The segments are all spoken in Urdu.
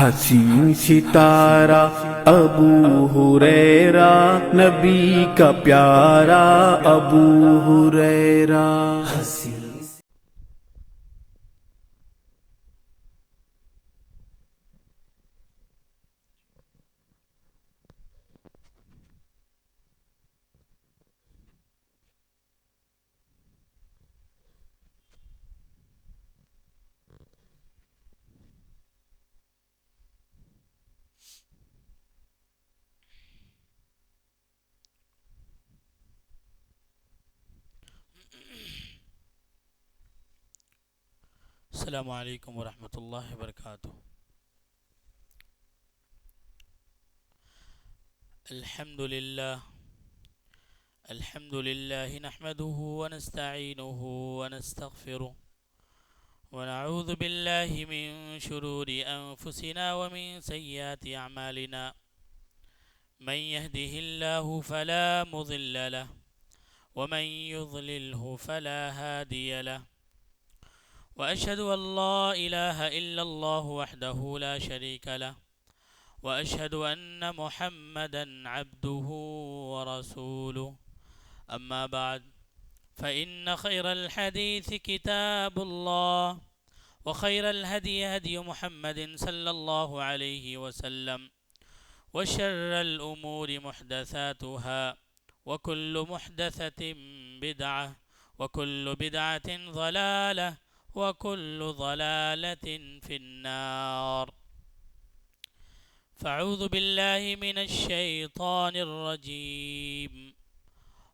حسین ستارہ ابو ہریرہ، نبی کا پیارا ابو ہریرہ۔ السلام علیکم ورحمۃ اللہ وبرکاتہ۔ الحمد للہ نحمده ونستعینه ونستغفره ونعوذ باللہ من شرور انفسنا ومن سیئات اعمالنا، من يهده الله فلا مضل له ومن يضلله فلا هادي له، وأشهد أن لا إله إلا الله وحده لا شريك له، وأشهد أن محمدا عبده ورسوله، أما بعد فإن خير الحديث كتاب الله، وخير الهدي هدي محمد صلى الله عليه وسلم، وشر الأمور محدثاتها، وكل محدثة بدعة، وكل بدعة ضلالة، وكل ضلالة في النار۔ فاعوذ بالله من الشيطان الرجيم،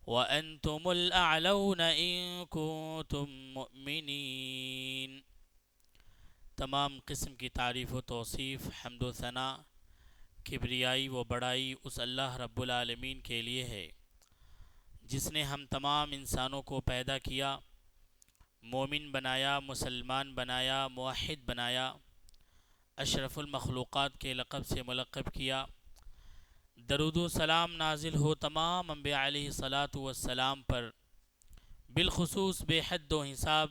وأنتم الأعلون إن كنتم مؤمنين۔ تمام قسم کی تعریف و توصیف، حمد و ثنا، کبریائی و بڑائی اس اللہ رب العالمین کے لیے ہے جس نے ہم تمام انسانوں کو پیدا کیا، مومن بنایا، مسلمان بنایا، موحد بنایا، اشرف المخلوقات کے لقب سے ملقب کیا۔ درود و سلام نازل ہو تمام انبیاء علیہ الصلاۃ والسلام پر، بالخصوص بے حد و حساب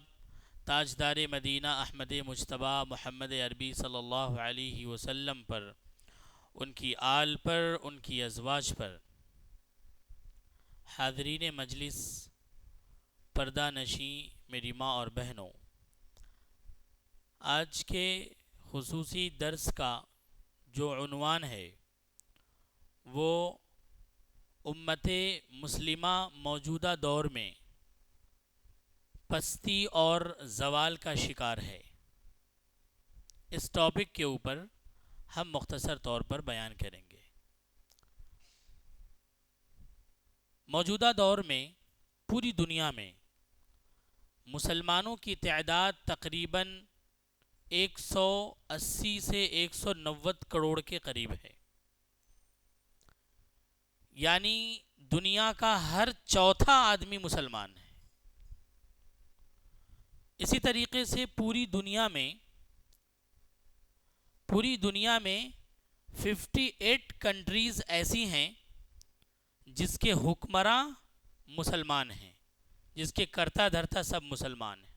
تاجدار مدینہ احمد مجتبیٰ محمد عربی صلی اللہ علیہ وسلم پر، ان کی آل پر، ان کی ازواج پر۔ حاضرین مجلس، پردہ نشیں میری ماں اور بہنوں، آج کے خصوصی درس کا جو عنوان ہے وہ امت مسلمہ موجودہ دور میں پستی اور زوال کا شکار ہے۔ اس ٹاپک کے اوپر ہم مختصر طور پر بیان کریں گے۔ موجودہ دور میں پوری دنیا میں مسلمانوں کی تعداد تقریباً 180 سے 190 کروڑ کے قریب ہے، یعنی دنیا کا ہر چوتھا آدمی مسلمان ہے۔ اسی طریقے سے پوری دنیا میں 58 کنٹریز ایسی ہیں جس کے حکمراں مسلمان ہیں، جس کے کرتا دھرتا سب مسلمان ہیں۔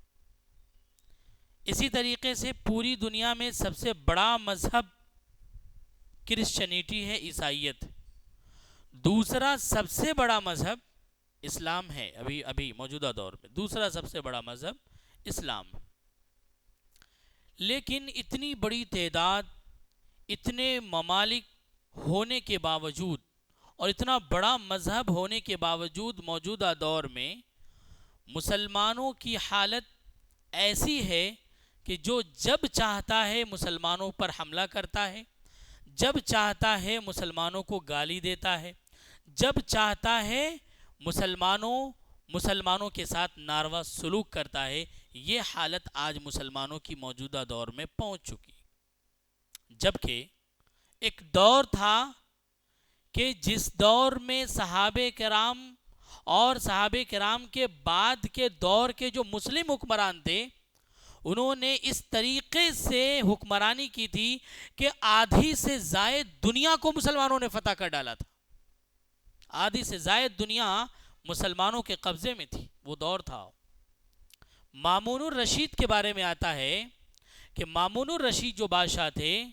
اسی طریقے سے پوری دنیا میں سب سے بڑا مذہب کرسچینٹی ہے، عیسائیت۔ دوسرا سب سے بڑا مذہب اسلام ہے، ابھی موجودہ دور میں دوسرا سب سے بڑا مذہب اسلام۔ لیکن اتنی بڑی تعداد، اتنے ممالک ہونے کے باوجود اور اتنا بڑا مذہب ہونے کے باوجود موجودہ دور میں مسلمانوں کی حالت ایسی ہے کہ جو جب چاہتا ہے مسلمانوں پر حملہ کرتا ہے، جب چاہتا ہے مسلمانوں کو گالی دیتا ہے، جب چاہتا ہے مسلمانوں کے ساتھ ناروا سلوک کرتا ہے۔ یہ حالت آج مسلمانوں کی موجودہ دور میں پہنچ چکی، جبکہ ایک دور تھا کہ جس دور میں صحابہ کرام اور صحابہ کرام کے بعد کے دور کے جو مسلم حکمران تھے، انہوں نے اس طریقے سے حکمرانی کی تھی کہ آدھی سے زائد دنیا کو مسلمانوں نے فتح کر ڈالا تھا۔ آدھی سے زائد دنیا مسلمانوں کے قبضے میں تھی، وہ دور تھا۔ مامون الرشید کے بارے میں آتا ہے کہ مامون الرشید جو بادشاہ تھے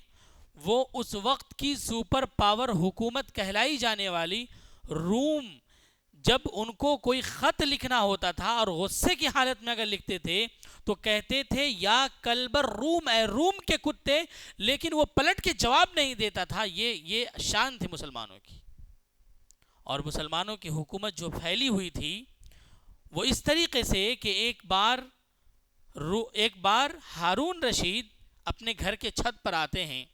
وہ اس وقت کی سپر پاور حکومت کہلائی جانے والی روم، جب ان کو کوئی خط لکھنا ہوتا تھا اور غصے کی حالت میں اگر لکھتے تھے تو کہتے تھے یا کلبر روم، اے روم کے کتے، لیکن وہ پلٹ کے جواب نہیں دیتا تھا. یہ شان تھی مسلمانوں کی. اور مسلمانوں کی حکومت جو پھیلی ہوئی تھی وہ اس طریقے سے کہ ایک بار ہارون رشید اپنے گھر کے چھت پر آتے ہیں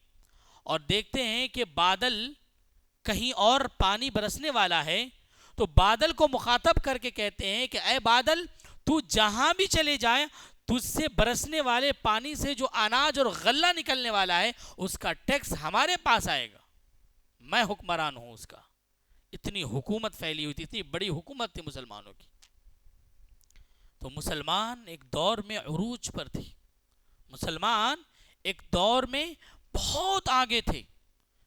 اور دیکھتے ہیں کہ بادل کہیں اور پانی برسنے والا ہے، تو بادل کو مخاطب کر کے کہتے ہیں کہ اے بادل، تو جہاں بھی چلے جائے تجھ سے برسنے والے پانی سے جو اناج اور غلہ نکلنے والا ہے اس کا ٹیکس ہمارے پاس آئے گا، میں حکمران ہوں اس کا. اتنی حکومت پھیلی ہوئی تھی، اتنی بڑی حکومت تھی مسلمانوں کی. تو مسلمان ایک دور میں عروج پر تھی، مسلمان ایک دور میں بہت آگے تھے،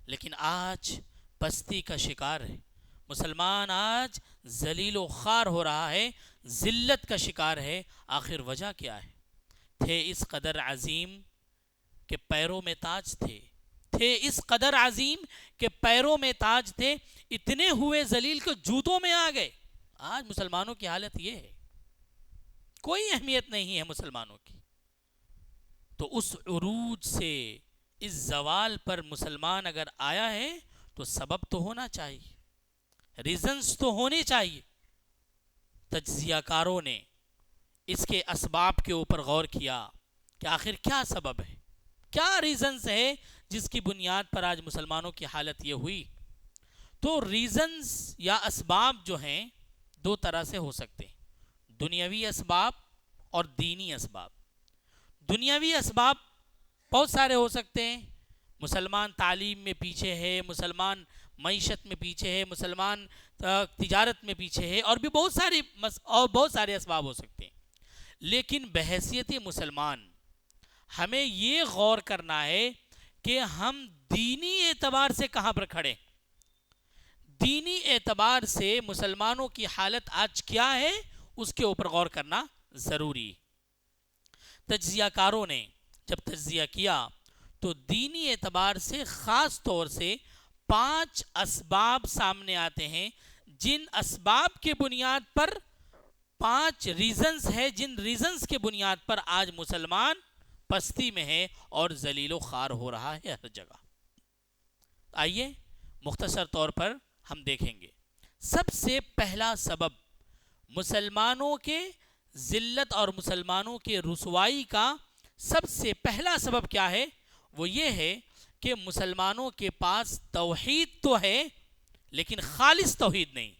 لیکن آج پستی کا شکار ہے. مسلمان آج ذلیل و خوار ہو رہا ہے، ذلت کا شکار ہے. آخر وجہ کیا ہے؟ تھے اس قدر عظیم کہ پیروں میں تاج تھے، اس قدر عظیم کہ پیروں میں تاج تھے، اتنے ہوئے ذلیل کہ جوتوں میں آ گئے. آج مسلمانوں کی حالت یہ ہے، کوئی اہمیت نہیں ہے مسلمانوں کی. تو اس عروج سے اس زوال پر مسلمان اگر آیا ہے تو سبب تو ہونا چاہیے، ریزنز تو ہونے چاہیے. تجزیہ کاروں نے اس کے اسباب کے اوپر غور کیا کہ آخر کیا سبب ہے، کیا ریزنز ہے جس کی بنیاد پر آج مسلمانوں کی حالت یہ ہوئی. تو ریزنز یا اسباب جو ہیں دو طرح سے ہو سکتے ہیں، دنیاوی اسباب اور دینی اسباب. دنیاوی اسباب بہت سارے ہو سکتے ہیں. مسلمان تعلیم میں پیچھے ہے، مسلمان معیشت میں پیچھے ہے، مسلمان تجارت میں پیچھے ہے، اور بھی بہت سارے اسباب ہو سکتے ہیں. لیکن بحیثیت مسلمان ہمیں یہ غور کرنا ہے کہ ہم دینی اعتبار سے کہاں پر کھڑے. دینی اعتبار سے مسلمانوں کی حالت آج کیا ہے اس کے اوپر غور کرنا ضروری. تجزیہ کاروں نے جب تجزیہ کیا تو دینی اعتبار سے خاص طور سے 5 اسباب سامنے آتے ہیں، جن اسباب کے بنیاد پر 5 ریزنز ہے، جن ریزنز کے بنیاد پر آج مسلمان پستی میں ہے اور ذلیل و خوار ہو رہا ہے ہر جگہ. آئیے مختصر طور پر ہم دیکھیں گے. سب سے پہلا سبب مسلمانوں کے ذلت اور مسلمانوں کے رسوائی کا سب سے پہلا سبب کیا ہے؟ وہ یہ ہے کہ مسلمانوں کے پاس توحید تو ہے لیکن خالص توحید نہیں.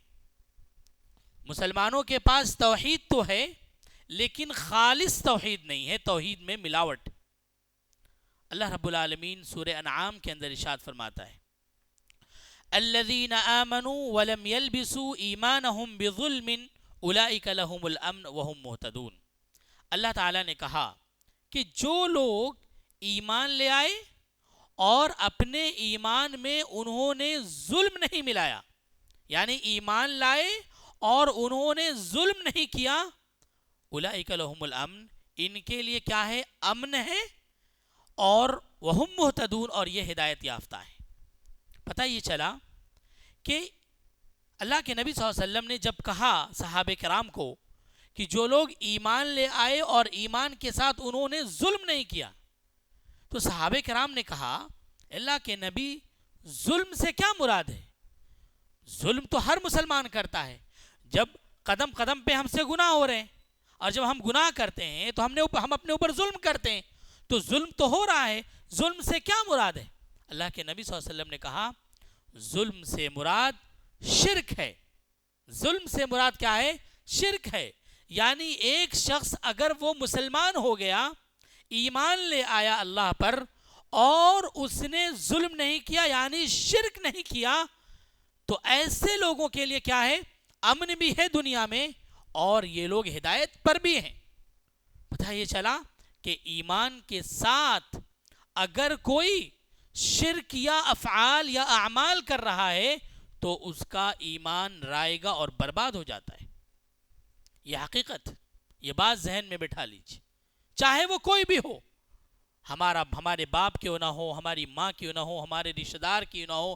مسلمانوں کے پاس توحید تو ہے لیکن خالص توحید نہیں ہے، توحید میں ملاوٹ. اللہ رب العالمین سورہ انعام کے اندر ارشاد فرماتا ہے الذین آمنوا ولم يلبسوا ایمانہم بظلم اولئک لہم الامن وہم مہتدون. اللہ تعالیٰ نے کہا کہ جو لوگ ایمان لے آئے اور اپنے ایمان میں انہوں نے ظلم نہیں ملایا، یعنی ایمان لائے اور انہوں نے ظلم نہیں کیا، اولئک لہم الامن، ان کے لیے کیا ہے؟ امن ہے، اور وہم مہتدون، اور یہ ہدایت یافتہ ہے. پتہ یہ چلا کہ اللہ کے نبی صلی اللہ علیہ وسلم نے جب کہا صحابہ کرام کو کہ جو لوگ ایمان لے آئے اور ایمان کے ساتھ انہوں نے ظلم نہیں کیا، تو صحابہ کرام نے کہا اللہ کے نبی ظلم سے کیا مراد ہے؟ ظلم تو ہر مسلمان کرتا ہے. جب قدم قدم پہ ہم سے گناہ ہو رہے ہیں اور جب ہم گناہ کرتے ہیں تو ہم اپنے اوپر ظلم کرتے ہیں، تو ظلم تو ہو رہا ہے، ظلم سے کیا مراد ہے؟ اللہ کے نبی صلی اللہ علیہ وسلم نے کہا ظلم سے مراد شرک ہے. ظلم سے مراد کیا ہے؟ شرک ہے. یعنی ایک شخص اگر وہ مسلمان ہو گیا، ایمان لے آیا اللہ پر، اور اس نے ظلم نہیں کیا یعنی شرک نہیں کیا، تو ایسے لوگوں کے لیے کیا ہے؟ امن بھی ہے دنیا میں، اور یہ لوگ ہدایت پر بھی ہیں. پتہ یہ چلا کہ ایمان کے ساتھ اگر کوئی شرک یا افعال یا اعمال کر رہا ہے تو اس کا ایمان رائے گا اور برباد ہو جاتا ہے. یہ حقیقت، یہ بات ذہن میں بٹھا لیجیے، چاہے وہ کوئی بھی ہو. ہمارے باپ کیوں نہ ہو، ہماری ماں کیوں نہ ہو، ہمارے رشتہ دار کیوں نہ ہو،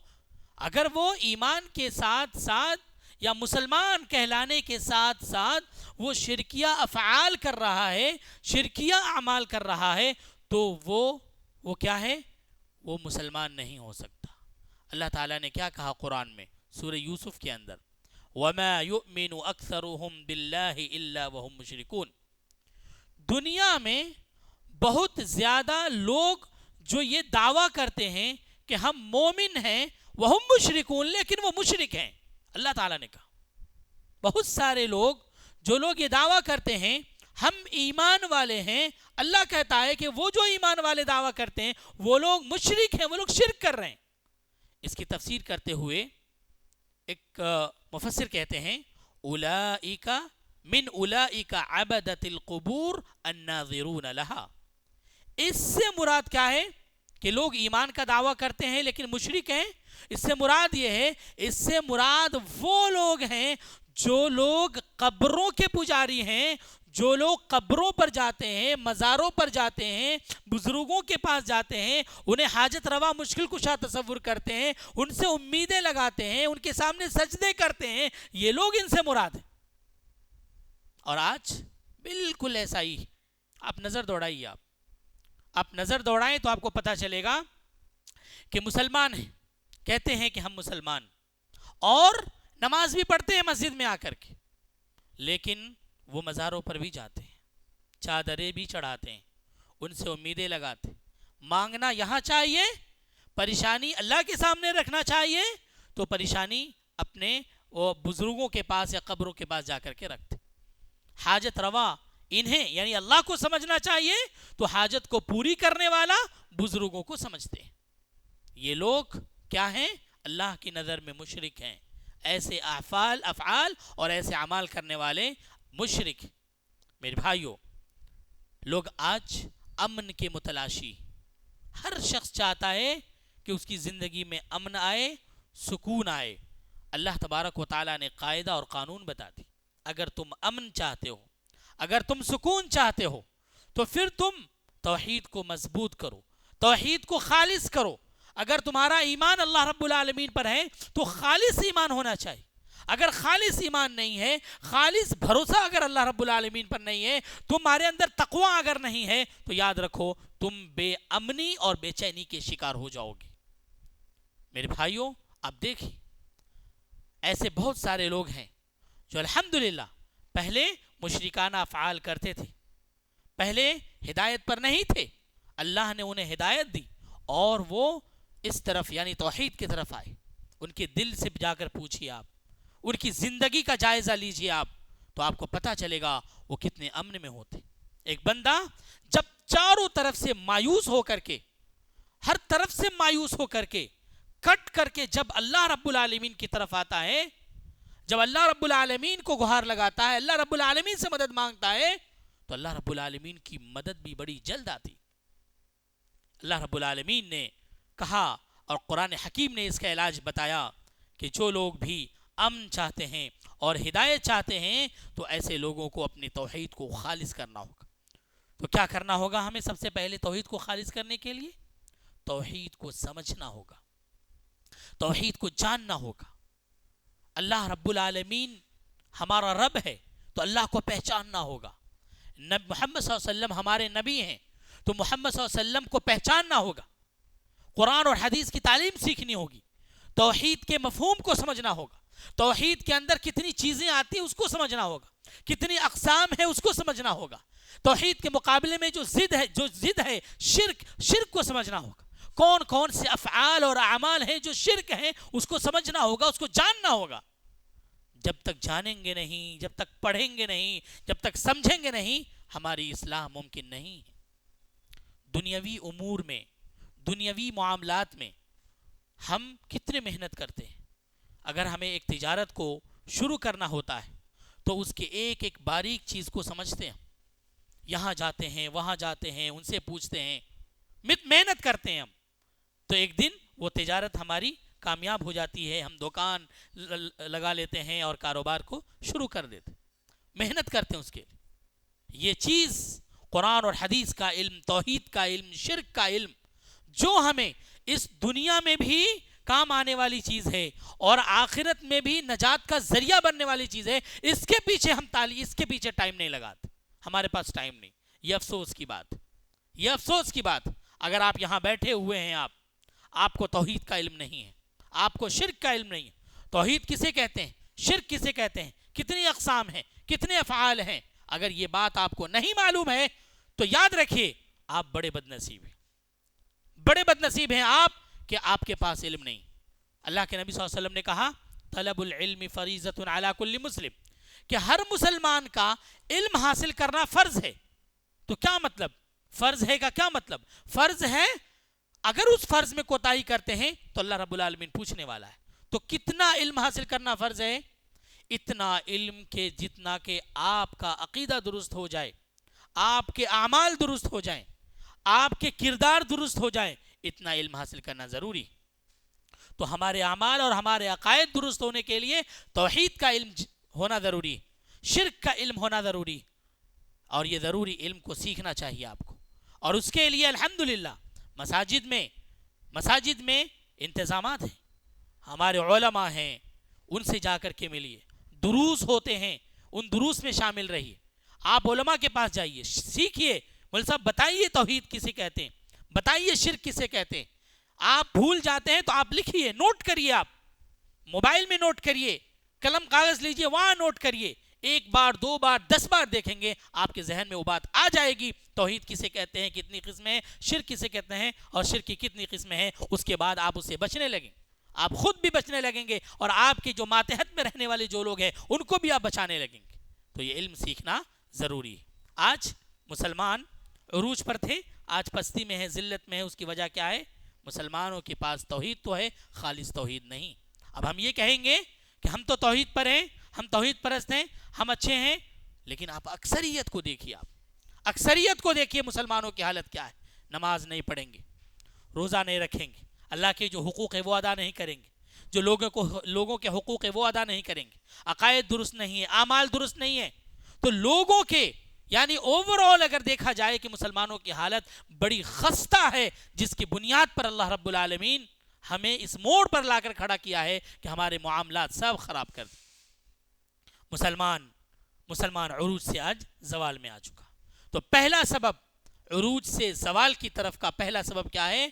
اگر وہ ایمان کے ساتھ ساتھ یا مسلمان کہلانے کے ساتھ ساتھ وہ شرکیہ افعال کر رہا ہے، شرکیہ اعمال کر رہا ہے، تو وہ کیا ہے؟ وہ مسلمان نہیں ہو سکتا۔ اللہ تعالیٰ نے کیا کہا قرآن میں سورہ یوسف کے اندر؟ وَمَا يُؤْمِنُ أَكْثَرُهُمْ بِاللَّهِ إِلَّا وَهُمْ مُشْرِكُونَ۔ دنیا میں بہت زیادہ لوگ جو یہ دعویٰ کرتے ہیں کہ ہم مومن ہیں، وَهُمْ مُشْرِكُونَ، لیکن وہ مشرک ہیں۔ اللہ تعالیٰ نے کہا بہت سارے لوگ جو یہ دعویٰ کرتے ہیں ہم ایمان والے ہیں، اللہ کہتا ہے کہ وہ جو ایمان والے دعویٰ کرتے ہیں وہ لوگ مشرک ہیں، وہ لوگ شرک کر رہے ہیں۔ اس کی تفسیر کرتے ہوئے ایک مفسر کہتے ہیں اولئک من اولئک عبدۃ القبور الناظرون لها۔ اس سے مراد کیا ہے کہ لوگ ایمان کا دعویٰ کرتے ہیں لیکن مشرک ہیں؟ اس سے مراد یہ ہے، اس سے مراد وہ لوگ ہیں جو لوگ قبروں کے پجاری ہیں، جو لوگ قبروں پر جاتے ہیں، مزاروں پر جاتے ہیں، بزرگوں کے پاس جاتے ہیں، انہیں حاجت روا مشکل کشا تصور کرتے ہیں، ان سے امیدیں لگاتے ہیں، ان کے سامنے سجدے کرتے ہیں، یہ لوگ ان سے مراد ہیں۔ اور آج بالکل ایسا ہی آپ نظر دوڑائیے، آپ نظر دوڑائیں تو آپ کو پتا چلے گا کہ مسلمان ہیں، کہتے ہیں کہ ہم مسلمان، اور نماز بھی پڑھتے ہیں مسجد میں آ کر کے، لیکن وہ مزاروں پر بھی جاتے ہیں، چادریں بھی چڑھاتے ہیں، ان سے امیدیں لگاتے ہیں۔ مانگنا یہاں چاہیے، پریشانی اللہ کے سامنے رکھنا چاہیے، تو پریشانی اپنے وہ بزرگوں کے پاس یا قبروں کے پاس جا کر کے رکھتے۔ حاجت روا انہیں یعنی اللہ کو سمجھنا چاہیے، تو حاجت کو پوری کرنے والا بزرگوں کو سمجھتے ہیں۔ یہ لوگ کیا ہیں؟ اللہ کی نظر میں مشرک ہیں، ایسے افعال اور ایسے اعمال کرنے والے مشرک۔ میرے بھائیوں، لوگ آج امن کے متلاشی، ہر شخص چاہتا ہے کہ اس کی زندگی میں امن آئے، سکون آئے۔ اللہ تبارک و تعالیٰ نے قاعدہ اور قانون بتا دی، اگر تم امن چاہتے ہو، اگر تم سکون چاہتے ہو، تو پھر تم توحید کو مضبوط کرو، توحید کو خالص کرو۔ اگر تمہارا ایمان اللہ رب العالمین پر ہے تو خالص ایمان ہونا چاہیے۔ اگر خالص ایمان نہیں ہے، خالص بھروسہ اگر اللہ رب العالمین پر نہیں ہے، تمہارے اندر تقوی اگر نہیں ہے، تو یاد رکھو تم بے امنی اور بے چینی کے شکار ہو جاؤ گے۔ میرے بھائیوں، آپ دیکھیں ایسے بہت سارے لوگ ہیں جو الحمدللہ پہلے مشرکانہ افعال کرتے تھے، پہلے ہدایت پر نہیں تھے، اللہ نے انہیں ہدایت دی اور وہ اس طرف یعنی توحید کی طرف آئے۔ ان کے دل سے جا کر پوچھیے، آپ ان کی زندگی کا جائزہ لیجئے، آپ تو آپ کو پتا چلے گا وہ کتنے امن میں ہوتے۔ ایک بندہ جب چاروں طرف سے مایوس ہو کر کے، ہر طرف سے مایوس ہو کر کے، کٹ کر کے جب اللہ رب العالمین کی طرف آتا ہے، جب اللہ رب العالمین کو گہار لگاتا ہے، اللہ رب العالمین سے مدد مانگتا ہے، تو اللہ رب العالمین کی مدد بھی بڑی جلد آتی۔ اللہ رب العالمین نے کہا اور قرآن حکیم نے اس کا علاج بتایا کہ جو لوگ بھی امن چاہتے ہیں اور ہدایت چاہتے ہیں تو ایسے لوگوں کو اپنی توحید کو خالص کرنا ہوگا۔ تو کیا کرنا ہوگا ہمیں؟ سب سے پہلے توحید کو خالص کرنے کے لیے توحید کو سمجھنا ہوگا، توحید کو جاننا ہوگا۔ اللہ رب العالمین ہمارا رب ہے تو اللہ کو پہچاننا ہوگا۔ محمد صلی اللہ علیہ وسلم ہمارے نبی ہیں تو محمد صلی اللہ علیہ وسلم کو پہچاننا ہوگا، قرآن اور حدیث کی تعلیم سیکھنی ہوگی، توحید کے مفہوم کو سمجھنا ہوگا، توحید کے اندر کتنی چیزیں آتی ہیں اس کو سمجھنا ہوگا، کتنی اقسام ہے اس کو سمجھنا ہوگا، توحید کے مقابلے میں جو ضد ہے شرک کو سمجھنا ہوگا، کون کون سے افعال اور اعمال ہیں جو شرک ہیں اس کو سمجھنا ہوگا، اس کو جاننا ہوگا۔ جب تک جانیں گے نہیں، جب تک پڑھیں گے نہیں، جب تک سمجھیں گے نہیں، ہماری اصلاح ممکن نہیں ہے۔ دنیاوی امور میں، دنیاوی معاملات میں ہم کتنے محنت کرتے ہیں۔ اگر ہمیں ایک تجارت کو شروع کرنا ہوتا ہے تو اس کے ایک ایک باریک چیز کو سمجھتے ہیں، یہاں جاتے ہیں، وہاں جاتے ہیں، ان سے پوچھتے ہیں، محنت کرتے ہیں ہم، تو ایک دن وہ تجارت ہماری کامیاب ہو جاتی ہے، ہم دکان لگا لیتے ہیں اور کاروبار کو شروع کر دیتے ہیں، محنت کرتے ہیں اس کے لیے۔ یہ چیز قرآن اور حدیث کا علم، توحید کا علم، شرک کا علم، جو ہمیں اس دنیا میں بھی کام آنے والی چیز ہے اور آخرت میں بھی نجات کا ذریعہ بننے والی چیز ہے، اس کے پیچھے ہم اس کے پیچھے ٹائم نہیں لگاتے، ہمارے پاس ٹائم نہیں. یہ افسوس کی بات، یہ افسوس کی بات. اگر آپ یہاں بیٹھے ہوئے ہیں، آپ کو توحید کا علم نہیں ہے، آپ کو شرک کا علم نہیں ہے. توحید کسے کہتے ہیں؟ شرک کسے کہتے ہیں؟ کتنی اقسام ہیں؟ کتنے افعال ہیں؟ اگر یہ بات آپ کو نہیں معلوم ہے تو یاد رکھیے آپ بڑے بدنصیب ہیں، بڑے بدنصیب ہیں آپ کہ آپ کے پاس علم نہیں. اللہ کے نبی صلی اللہ علیہ وسلم نے کہا طلب العلم فریضۃ علی کل مسلم، کہ ہر مسلمان کا علم حاصل کرنا فرض ہے. تو کیا مطلب فرض ہے کا کیا مطلب؟ فرض ہے اگر اس فرض میں کوتاہی کرتے ہیں تو اللہ رب العالمین پوچھنے والا ہے. تو کتنا علم حاصل کرنا فرض ہے؟ اتنا علم کہ جتنا کہ آپ کا عقیدہ درست ہو جائے، آپ کے اعمال درست ہو جائیں، آپ کے کردار درست ہو جائیں، اتنا علم حاصل کرنا ضروری. تو ہمارے اعمال اور ہمارے عقائد درست ہونے کے لیے توحید کا علم ہونا ضروری، شرک کا علم ہونا ضروری، اور یہ ضروری علم کو سیکھنا چاہیے آپ کو. اور اس کے لیے الحمدللہ مساجد میں انتظامات ہیں، ہمارے علماء ہیں، ان سے جا کر کے ملیے. دروس ہوتے ہیں، ان دروس میں شامل رہیے. آپ علماء کے پاس جائیے، سیکھیے. مول صاحب بتائیے توحید کسے کہتے ہیں، بتائیے شرک کسے کہتے ہیں. آپ بھول جاتے ہیں تو آپ لکھیے، نوٹ کریے، آپ موبائل میں نوٹ کریے، قلم کاغذ لیجئے، وہاں نوٹ کریے. 1 بار 2 بار 10 بار دیکھیں گے آپ کے ذہن میں وہ بات آ جائے گی. توحید کسے کہتے ہیں، کتنی قسمیں ہیں، شرک کسے کہتے ہیں اور شرک کی کتنی قسمیں ہیں. اس کے بعد آپ اس سے بچنے لگیں، آپ خود بھی بچنے لگیں گے اور آپ کے جو ماتحت میں رہنے والے جو لوگ ہیں ان کو بھی آپ بچانے لگیں گے. تو یہ علم سیکھنا ضروری ہے. آج مسلمان عروج پر تھے، آج پستی میں ہے، ذلت میں ہے. اس کی وجہ کیا ہے؟ مسلمانوں کے پاس توحید تو ہے، خالص توحید نہیں. اب ہم یہ کہیں گے کہ ہم تو توحید پر ہیں، ہم توحید پرست ہیں، ہم اچھے ہیں، لیکن آپ اکثریت کو دیکھیے، آپ اکثریت کو دیکھیے مسلمانوں کی حالت کیا ہے. نماز نہیں پڑھیں گے، روزہ نہیں رکھیں گے، اللہ کے جو حقوق ہے وہ ادا نہیں کریں گے، جو لوگوں کے حقوق ہے وہ ادا نہیں کریں گے، عقائد درست نہیں ہے، اعمال درست نہیں ہے. تو لوگوں کے یعنی اوورآل اگر دیکھا جائے کہ مسلمانوں کی حالت بڑی خستہ ہے، جس کی بنیاد پر اللہ رب العالمین ہمیں اس موڑ پر لا کر کھڑا کیا ہے کہ ہمارے معاملات سب خراب کر دیں. مسلمان عروج سے آج زوال میں آ چکا. تو پہلا سبب عروج سے زوال کی طرف کا پہلا سبب کیا ہے؟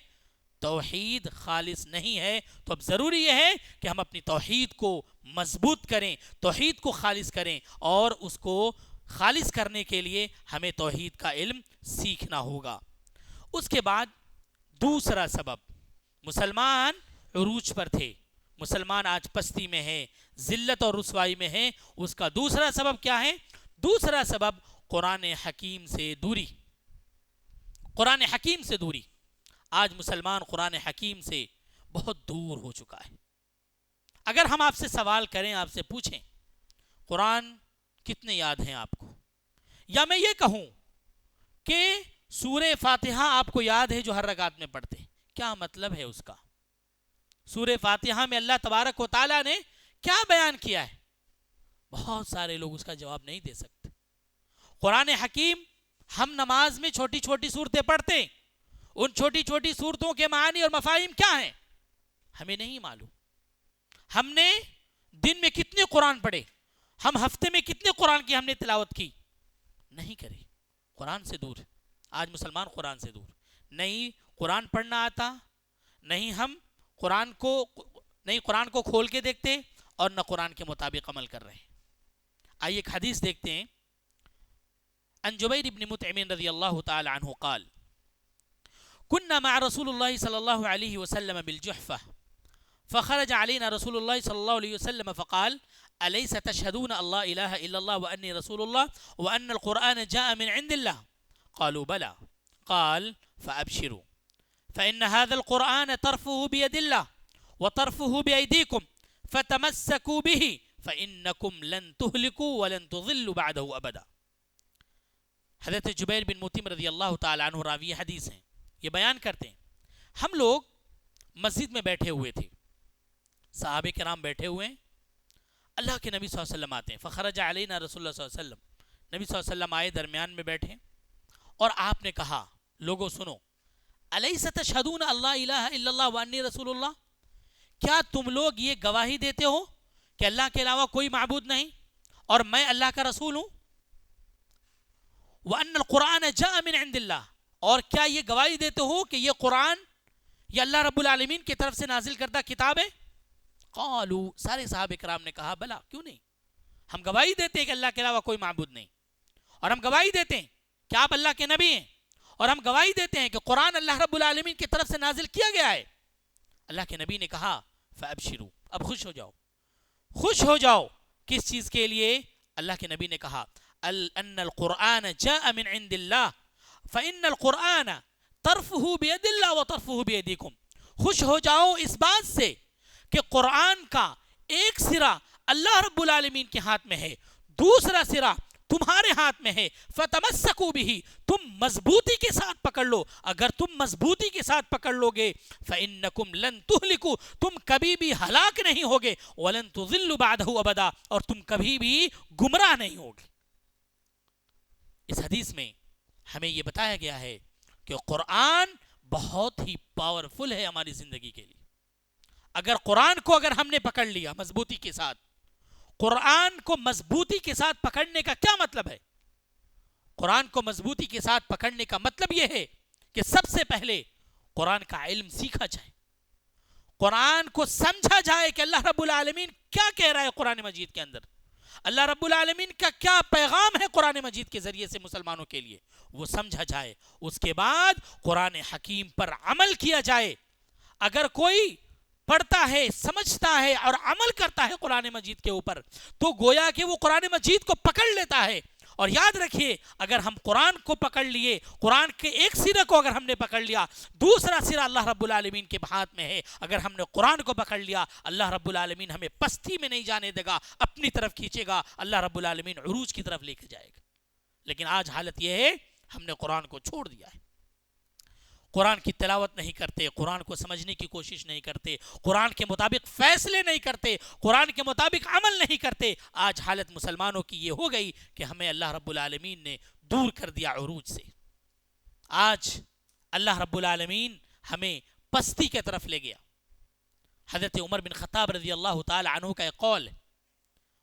توحید خالص نہیں ہے. تو اب ضروری یہ ہے کہ ہم اپنی توحید کو مضبوط کریں، توحید کو خالص کریں، اور اس کو خالص کرنے کے لیے ہمیں توحید کا علم سیکھنا ہوگا. اس کے بعد دوسرا سبب، مسلمان عروج پر تھے، مسلمان آج پستی میں ہے، ذلت اور رسوائی میں ہے. اس کا دوسرا سبب کیا ہے؟ دوسرا سبب قرآن حکیم سے دوری. قرآن حکیم سے دوری. آج مسلمان قرآن حکیم سے بہت دور ہو چکا ہے. اگر ہم آپ سے سوال کریں، آپ سے پوچھیں قرآن کتنے یاد ہیں آپ کو، یا میں یہ کہوں کہ سورہ فاتحہ آپ کو یاد ہے جو ہر رکعت میں پڑھتے ہیں، کیا مطلب ہے اس کا؟ سورہ فاتحہ میں اللہ تبارک و تعالیٰ نے کیا بیان کیا ہے؟ بہت سارے لوگ اس کا جواب نہیں دے سکتے. قرآن حکیم ہم نماز میں چھوٹی چھوٹی صورتیں پڑھتے ہیں، ان چھوٹی چھوٹی صورتوں کے معنی اور مفاہیم کیا ہیں ہمیں نہیں معلوم. ہم نے دن میں کتنے قرآن پڑھے، ہم ہفتے میں کتنے قرآن کی ہم نے تلاوت کی؟ نہیں کری. قرآن سے دور. آج مسلمان قرآن سے دور. نہیں قرآن پڑھنا آتا، نہیں ہم قرآن کو کھول کے دیکھتے، اور نہ قرآن کے مطابق عمل کر رہے ہیں. آئیے ایک حدیث دیکھتے ہیں. عن جبیر بن مطعم رضی اللہ تعالی عنہ قال كنا مع رسول الله صلى الله عليه وسلم بالجحفة فخرج علينا رسول الله صلى الله عليه وسلم فقال أليس تشهدون الله إله إلا الله وأني رسول الله وأن القرآن جاء من عند الله قالوا بلى قال فأبشروا فإن هذا القرآن طرفه بيد الله وطرفه بأيديكم فتمسكوا به فإنكم لن تهلكوا ولن تضلوا بعده أبدا. حضرت جبیر بن مطعم رضی اللہ تعالی عنہ راوی حدیث ہیں، یہ بیان کرتے ہیں ہم لوگ مسجد میں بیٹھے ہوئے تھے، صحابہ کرام بیٹھے ہوئے ہیں، اللہ کے نبی صلی اللہ علیہ وسلم آتے ہیں. فخرج علینا رسول اللہ صلی اللہ علیہ وسلم، نبی صلی اللہ علیہ وسلم آئے، درمیان میں بیٹھے اور آپ نے کہا لوگوں سنو الیس تشہدون اللہ الہ الا اللہ وانی رسول اللہ، کیا تم لوگ یہ گواہی دیتے ہو کہ اللہ کے علاوہ کوئی معبود نہیں اور میں اللہ کا رسول ہوں؟ وان القرآن جاء من عند اللہ، اور کیا یہ گواہی دیتے ہو کہ یہ قرآن یہ اللہ رب العالمین کی طرف سے نازل کردہ کتاب ہے؟ قالوا، سارے صحابہ کرام نے کہا بلا، کیوں نہیں، ہم گواہی دیتے ہیں کہ اللہ کے علاوہ کوئی معبود نہیں، اور ہم گواہی دیتے ہیں کہ آپ اللہ کے نبی ہیں، اور ہم گواہی دیتے ہیں کہ قرآن اللہ رب العالمین کی طرف سے نازل کیا گیا ہے۔ اللہ کے نبی نے کہا فابشروا، اب خوش ہو جاؤ، خوش ہو جاؤ۔ کس چیز کے لیے؟ اللہ کے نبی نے کہا ان القرآن جاء من عند اللہ فإن القرآن طرفه بید اللہ وطرفه بیدیکم، خوش ہو جاؤ اس بات سے کہ قرآن کا ایک سرا اللہ رب العالمین کے ہاتھ میں ہے، دوسرا سرا تمہارے ہاتھ میں ہے، فتمسکوا بہ، تم مضبوطی کے ساتھ پکڑ لو، اگر تم مضبوطی کے ساتھ پکڑ لو گے فإنکم لن تہلکوا، تم کبھی بھی ہلاک نہیں ہوگے، ولن تضلوا بعدہ ابدا، اور تم کبھی بھی گمراہ نہیں ہوگے۔ اس حدیث میں ہمیں یہ بتایا گیا ہے کہ قرآن بہت ہی پاورفل ہے ہماری زندگی کے لیے۔ اگر قرآن کو اگر ہم نے پکڑ لیا مضبوطی کے ساتھ، قرآن کو مضبوطی کے ساتھ پکڑنے کا کیا مطلب ہے؟ قرآن کو مضبوطی کے ساتھ پکڑنے کا مطلب یہ ہے کہ سب سے پہلے قرآن کا علم سیکھا جائے، قرآن کو سمجھا جائے کہ اللہ رب العالمین کیا کہہ رہا ہے قرآن مجید کے اندر، اللہ رب العالمین کا کیا پیغام ہے قرآن مجید کے ذریعے سے مسلمانوں کے لیے، وہ سمجھا جائے۔ اس کے بعد قرآن حکیم پر عمل کیا جائے۔ اگر کوئی پڑھتا ہے، سمجھتا ہے اور عمل کرتا ہے قرآن مجید کے اوپر، تو گویا کہ وہ قرآن مجید کو پکڑ لیتا ہے۔ اور یاد رکھیے، اگر ہم قرآن کو پکڑ لیے، قرآن کے ایک سرے کو اگر ہم نے پکڑ لیا، دوسرا سرا اللہ رب العالمین کے ہاتھ میں ہے۔ اگر ہم نے قرآن کو پکڑ لیا، اللہ رب العالمین ہمیں پستی میں نہیں جانے دے گا، اپنی طرف کھینچے گا، اللہ رب العالمین عروج کی طرف لے کے جائے گا۔ لیکن آج حالت یہ ہے ہم نے قرآن کو چھوڑ دیا ہے، قرآن کی تلاوت نہیں کرتے، قرآن کو سمجھنے کی کوشش نہیں کرتے، قرآن کے مطابق فیصلے نہیں کرتے، قرآن کے مطابق عمل نہیں کرتے۔ آج حالت مسلمانوں کی یہ ہو گئی کہ ہمیں اللہ رب العالمین نے دور کر دیا عروج سے۔ آج اللہ رب العالمین ہمیں پستی کی طرف لے گیا۔ حضرت عمر بن خطاب رضی اللہ تعالی عنہ کا ایک قول ہے،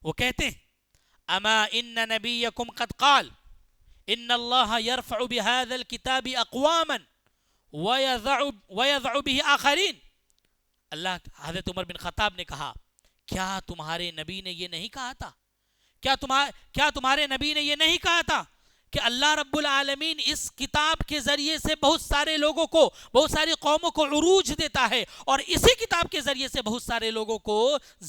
وہ کہتے ہیں اما ان نبیکم قد قال ان اللہ یرفع بهذا الكتاب اقواما وَيَضَعُ بِهِ آخَرِينَ، حضرت عمر بن خطاب نے کہا کیا تمہارے نبی نے یہ نہیں کہا تھا، کیا تمہارے نبی نے یہ نہیں کہا تھا کہ اللہ رب العالمین اس کتاب کے ذریعے سے بہت سارے لوگوں کو، بہت ساری قوموں کو عروج دیتا ہے، اور اسی کتاب کے ذریعے سے بہت سارے لوگوں کو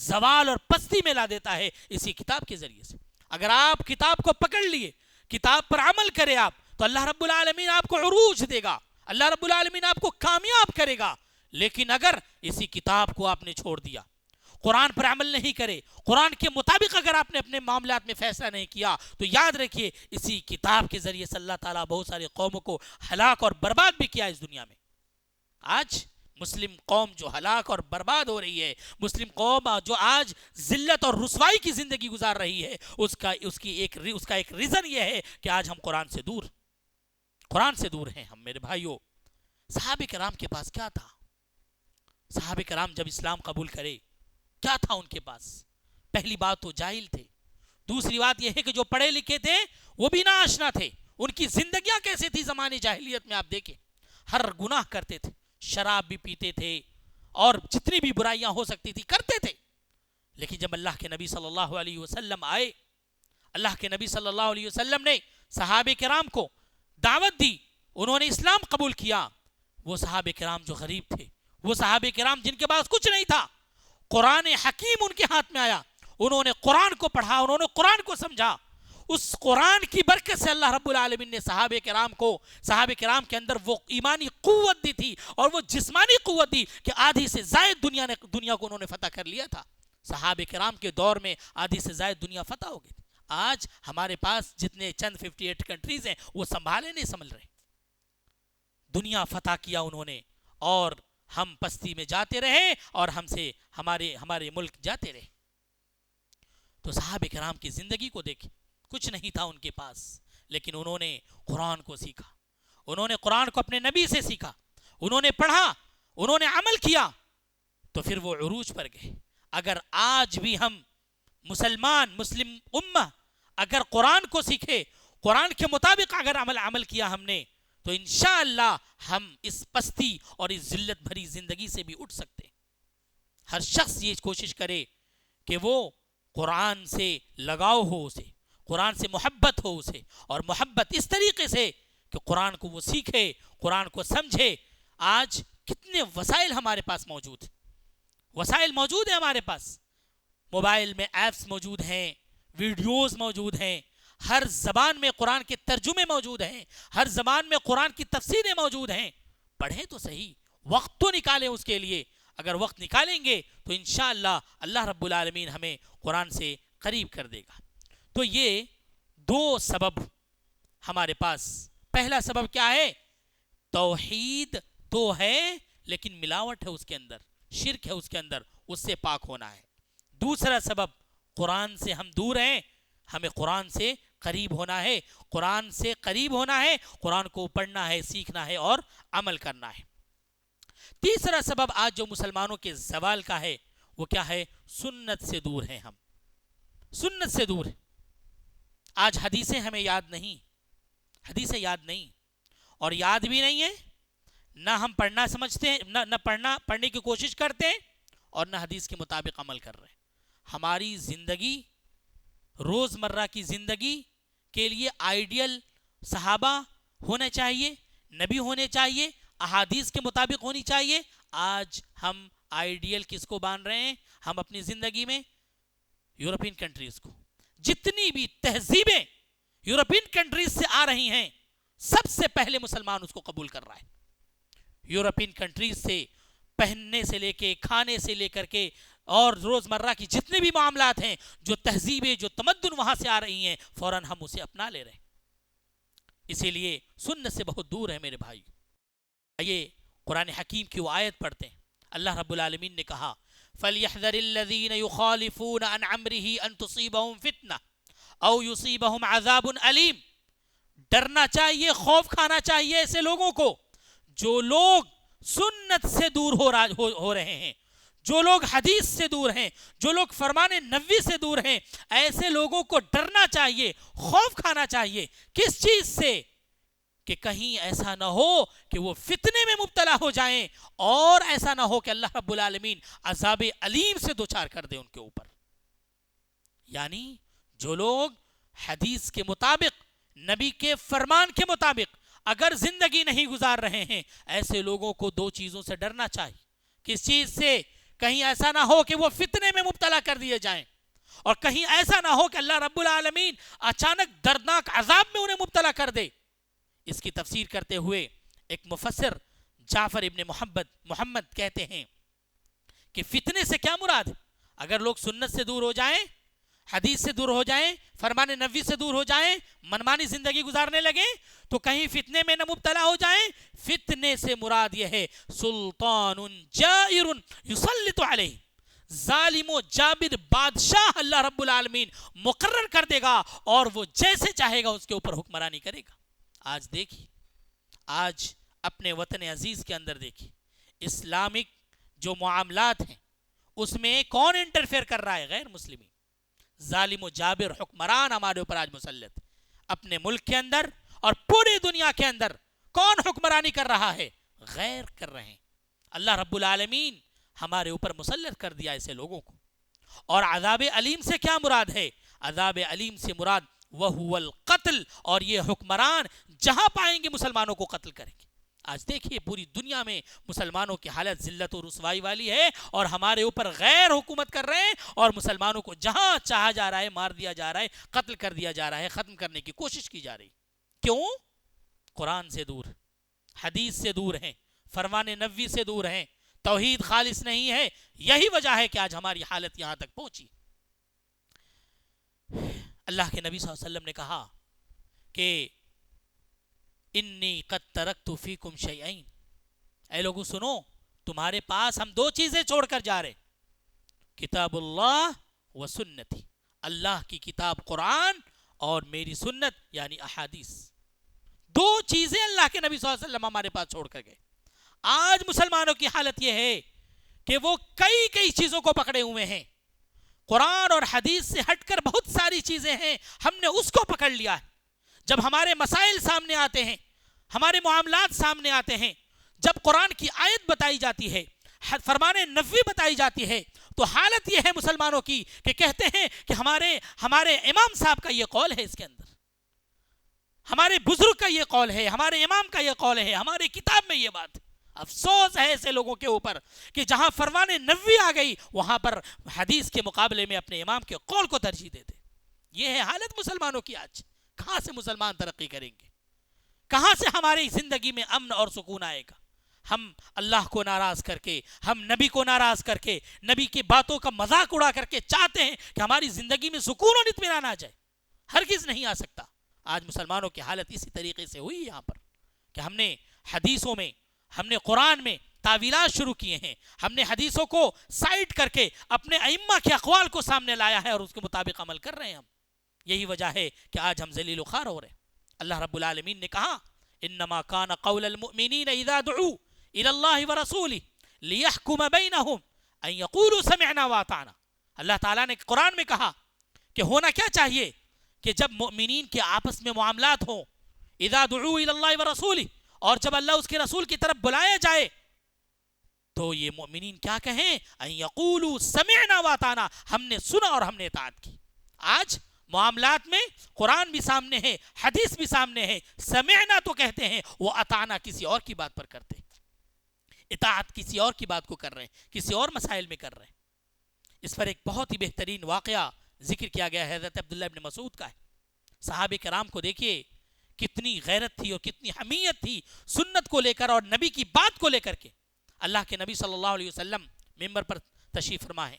زوال اور پستی میں لا دیتا ہے، اسی کتاب کے ذریعے سے۔ اگر آپ کتاب کو پکڑ لیے، کتاب پر عمل کرے آپ، تو اللہ رب العالمین آپ کو عروج دے گا، اللہ رب العالمین آپ کو کامیاب کرے گا۔ لیکن اگر اسی کتاب کو آپ نے چھوڑ دیا، قرآن پر عمل نہیں کرے، قرآن کے مطابق اگر آپ نے اپنے معاملات میں فیصلہ نہیں کیا، تو یاد رکھیے اسی کتاب کے ذریعے سے اللہ تعالیٰ بہت ساری قوموں کو ہلاک اور برباد بھی کیا اس دنیا میں۔ آج مسلم قوم جو ہلاک اور برباد ہو رہی ہے، مسلم قوم جو آج ذلت اور رسوائی کی زندگی گزار رہی ہے، اس کا ایک ریزن یہ ہے کہ آج ہم قرآن سے دور ہیں۔ ہم میرے بھائیوں، صحابہ کرام کے پاس کیا تھا؟ صحابہ کرام جب اسلام قبول کرے کیا تھا ان کے پاس؟ پہلی بات تو جاہل تھے، دوسری بات یہ ہے کہ جو پڑھے لکھے تھے وہ بھی ناآشنا تھے۔ ان کی زندگیاں کیسے تھی زمانے جاہلیت میں، آپ دیکھیں ہر گناہ کرتے تھے، شراب بھی پیتے تھے اور جتنی بھی برائیاں ہو سکتی تھی کرتے تھے۔ لیکن جب اللہ کے نبی صلی اللہ علیہ وسلم آئے، اللہ کے نبی صلی اللہ علیہ وسلم نے صحابہ کرام کو دعوت دی، انہوں نے اسلام قبول کیا۔ وہ صحابہ کرام جو غریب تھے، وہ صحابہ کرام جن کے پاس کچھ نہیں تھا، قرآن حکیم ان کے ہاتھ میں آیا، انہوں نے قرآن کو پڑھا، انہوں نے قرآن کو سمجھا، اس قرآن کی برکت سے اللہ رب العالمین نے صحابہ کرام کے اندر وہ ایمانی قوت دی تھی اور وہ جسمانی قوت دی کہ آدھی سے زائد دنیا کو انہوں نے فتح کر لیا تھا۔ صحابہ کرام کے دور میں آدھی سے زائد دنیا فتح ہو گئی تھی۔ آج ہمارے پاس جتنے چند 58 کنٹریز ہیں وہ سنبھالے نہیں سنبھل رہے، دنیا فتح کیا انہوں نے، اور ہم پستی میں جاتے رہے اور ہمارے ملک جاتے رہے۔ تو صحابہ کرام کی زندگی کو دیکھیں، کچھ نہیں تھا ان کے پاس، لیکن انہوں نے قرآن کو سیکھا، انہوں نے قرآن کو اپنے نبی سے سیکھا، انہوں نے پڑھا، انہوں نے عمل کیا، تو پھر وہ عروج پر گئے۔ اگر آج بھی ہم مسلم امہ اگر قرآن کو سیکھے، قرآن کے مطابق اگر عمل کیا ہم نے، تو انشاءاللہ ہم اس پستی اور اس ذلت بھری زندگی سے بھی اٹھ سکتے ہیں۔ ہر شخص یہ کوشش کرے کہ وہ قرآن سے لگاؤ ہو، اسے قرآن سے محبت ہو، اسے اور محبت اس طریقے سے کہ قرآن کو وہ سیکھے، قرآن کو سمجھے۔ آج کتنے وسائل ہمارے پاس موجود ہیں، وسائل موجود ہیں ہمارے پاس، موبائل میں ایپس موجود ہیں، ویڈیوز موجود ہیں، ہر زبان میں قرآن کے ترجمے موجود ہیں، ہر زبان میں قرآن کی تفسیریں موجود ہیں۔ پڑھیں تو صحیح، وقت تو نکالیں اس کے لیے۔ اگر وقت نکالیں گے تو انشاءاللہ اللہ رب العالمین ہمیں قرآن سے قریب کر دے گا۔ تو یہ دو سبب ہمارے پاس۔ پہلا سبب کیا ہے؟ توحید تو ہے لیکن ملاوٹ ہے اس کے اندر، شرک ہے اس کے اندر، اس سے پاک ہونا ہے۔ دوسرا سبب، قرآن سے ہم دور ہیں، ہمیں قرآن سے قریب ہونا ہے، قرآن سے قریب ہونا ہے، قرآن کو پڑھنا ہے، سیکھنا ہے اور عمل کرنا ہے۔ تیسرا سبب آج جو مسلمانوں کے زوال کا ہے وہ کیا ہے؟ سنت سے دور ہیں ہم، سنت سے دور ہیں۔ آج حدیثیں ہمیں یاد نہیں، حدیثیں یاد نہیں، اور یاد بھی نہیں ہے، نہ ہم پڑھنا سمجھتے ہیں، نہ پڑھنے کی کوشش کرتے ہیں، اور نہ حدیث کے مطابق عمل کر رہے ہیں۔ ہماری زندگی، روزمرہ کی زندگی کے لیے آئیڈیل صحابہ ہونے چاہیے، نبی ہونے چاہیے، احادیث کے مطابق ہونی چاہیے۔ آج ہم آئیڈیل کس کو مان رہے ہیں؟ ہم اپنی زندگی میں یورپین کنٹریز کو، جتنی بھی تہذیبیں یورپین کنٹریز سے آ رہی ہیں، سب سے پہلے مسلمان اس کو قبول کر رہا ہے۔ یورپین کنٹریز سے پہننے سے لے کے، کھانے سے لے کر کے، اور روزمرہ کی جتنے بھی معاملات ہیں، جو تہذیبیں، جو تمدن وہاں سے آ رہی ہیں، فوراً ہم اسے اپنا لے رہے ہیں۔ اسی لیے سنت سے بہت دور ہے میرے بھائی۔ آئیے قرآن حکیم کی وہ آیت پڑھتے ہیں۔ اللہ رب العالمین نے کہا فَلْيَحْذَرِ الَّذِينَ يُخَالِفُونَ عَنْ أَمْرِهِ أَن تُصِيبَهُمْ فِتْنَةٌ أَوْ يُصِيبَهُمْ عَذَابٌ أَلِيمٌ۔ ڈرنا چاہیے، خوف کھانا چاہیے ایسے لوگوں کو جو لوگ سنت سے دور ہو رہے ہیں، جو لوگ حدیث سے دور ہیں، جو لوگ فرمان نبوی سے دور ہیں۔ ایسے لوگوں کو ڈرنا چاہیے، خوف کھانا چاہیے۔ کس چیز سے؟ کہ کہیں ایسا نہ ہو کہ وہ فتنے میں مبتلا ہو جائیں، اور ایسا نہ ہو کہ اللہ رب العالمین عذاب علیم سے دوچار کر دے ان کے اوپر۔ یعنی جو لوگ حدیث کے مطابق، نبی کے فرمان کے مطابق اگر زندگی نہیں گزار رہے ہیں، ایسے لوگوں کو دو چیزوں سے ڈرنا چاہیے۔ کس چیز سے؟ کہیں ایسا نہ ہو کہ وہ فتنے میں مبتلا کر دیے جائیں، اور کہیں ایسا نہ ہو کہ اللہ رب العالمین اچانک دردناک عذاب میں انہیں مبتلا کر دے۔ اس کی تفسیر کرتے ہوئے ایک مفسر جعفر ابن محمد کہتے ہیں کہ فتنے سے کیا مراد ہے؟ اگر لوگ سنت سے دور ہو جائیں، حدیث سے دور ہو جائیں، فرمان نبوی سے دور ہو جائیں، منمانی زندگی گزارنے لگیں، تو کہیں فتنے میں نہ مبتلا ہو جائیں۔ فتنے سے مراد یہ ہے سلطان جائر یسلط علیہ، ظالم و جابر بادشاہ اللہ رب العالمین مقرر کر دے گا، اور وہ جیسے چاہے گا اس کے اوپر حکمرانی کرے گا۔ آج دیکھیے، آج اپنے وطن عزیز کے اندر دیکھیے، اسلامک جو معاملات ہیں اس میں کون انٹرفیئر کر رہا ہے؟ غیر مسلمین، ظالم و جابر حکمران ہمارے اوپر آج مسلط۔ اپنے ملک کے اندر اور پوری دنیا کے اندر کون حکمرانی کر رہا ہے؟ غیر کر رہے ہیں۔ اللہ رب العالمین ہمارے اوپر مسلط کر دیا ایسے لوگوں کو۔ اور عذاب علیم سے کیا مراد ہے؟ عذاب علیم سے مراد وَهُوَ الْقَتْلِ، اور یہ حکمران جہاں پائیں گے مسلمانوں کو قتل کریں گے۔ آج دیکھیے پوری دنیا میں مسلمانوں کی حالت ذلت و رسوائی والی ہے، اور ہمارے اوپر غیر حکومت کر رہے ہیں، اور مسلمانوں کو جہاں چاہا جا رہا ہے مار دیا جا رہا ہے، قتل کر دیا جا رہا ہے، ختم کرنے کی کوشش کی جا رہی۔ کیوں؟ قرآن سے دور، حدیث سے دور ہیں، فرمان نبوی سے دور ہیں، توحید خالص نہیں ہے۔ یہی وجہ ہے کہ آج ہماری حالت یہاں تک پہنچی۔ اللہ کے نبی صلی اللہ علیہ وسلم نے کہا کہ انی قد ترکت فیکم شیئین، اے لوگوں سنو، تمہارے پاس ہم دو چیزیں چھوڑ کر جا رہے، کتاب اللہ و سنتی، اللہ کی کتاب قرآن اور میری سنت یعنی احادیث۔ دو چیزیں اللہ کے نبی صلی اللہ علیہ وسلم ہمارے پاس چھوڑ کر گئے. آج مسلمانوں کی حالت یہ ہے کہ وہ کئی چیزوں کو پکڑے ہوئے ہیں. قرآن اور حدیث سے ہٹ کر بہت ساری چیزیں ہیں، ہم نے اس کو پکڑ لیا ہے. جب ہمارے مسائل سامنے آتے ہیں، ہمارے معاملات سامنے آتے ہیں، جب قرآن کی آیت بتائی جاتی ہے، فرمان نبوی بتائی جاتی ہے، تو حالت یہ ہے مسلمانوں کی کہ کہتے ہیں کہ ہمارے امام صاحب کا یہ قول ہے، اس کے اندر ہمارے بزرگ کا یہ قول ہے، ہمارے امام کا یہ قول ہے، ہمارے کتاب میں یہ بات ہے. افسوس ہے ایسے لوگوں کے اوپر کہ جہاں فرمان نبوی آ گئی وہاں پر حدیث کے مقابلے میں اپنے امام کے قول کو ترجیح دیتے. یہ ہے حالت مسلمانوں کی آج. کہاں سے مسلمان ترقی کریں گے؟ کہاں سے ہماری زندگی میں امن اور سکون آئے گا؟ ہم اللہ کو ناراض کر کے، ہم نبی کو ناراض کر کے، نبی کی باتوں کا مذاق اڑا کر کے چاہتے ہیں کہ ہماری زندگی میں سکون اور اطمینان آ جائے. ہرگز نہیں آ سکتا. آج مسلمانوں کی حالت اسی طریقے سے ہوئی یہاں پر کہ ہم نے حدیثوں میں، ہم نے قرآن میں تعویلات شروع کیے ہیں، ہم نے حدیثوں کو سائٹ کر کے اپنے ائمہ کے اقوال کو سامنے لایا ہے اور اس کے مطابق عمل کر رہے ہیں. ہم یہی وجہ ہے کہ آج ہم ذلیل و خوار ہو رہے ہیں. اللہ رب العالمین نے کہا انما کان قول المؤمنین اذا دعوا الى اللہ ورسولہ لیحکم بینہم ان یقولوا سمعنا واطعنا. اللہ تعالیٰ نے قرآن میں کہا کہ ہونا کیا چاہیے کہ جب مؤمنین کے آپس میں معاملات ہوں، اذا دعوا الى اللہ ورسولہ، اور جب اللہ اس کے رسول کی طرف بلایا جائے تو یہ مؤمنین کیا کہیں؟ ان یقولوا سمعنا واطعنا، ہم نے سنا اور ہم نے اطاعت کی. آج معاملات میں قرآن بھی سامنے ہے، حدیث بھی سامنے ہے، سمعنا تو کہتے ہیں، وہ اطاعنا کسی اور کی بات پر کرتے ہیں، اطاعت کسی اور کی بات کو کر رہے ہیں، کسی اور مسائل میں کر رہے ہیں. اس پر ایک بہت ہی بہترین واقعہ ذکر کیا گیا ہے، حضرت عبداللہ ابن مسعود کا ہے. صحابہ کرام کو دیکھیے کتنی غیرت تھی اور کتنی حمیت تھی سنت کو لے کر اور نبی کی بات کو لے کر کے. اللہ کے نبی صلی اللہ علیہ وسلم ممبر پر تشریف فرما ہے،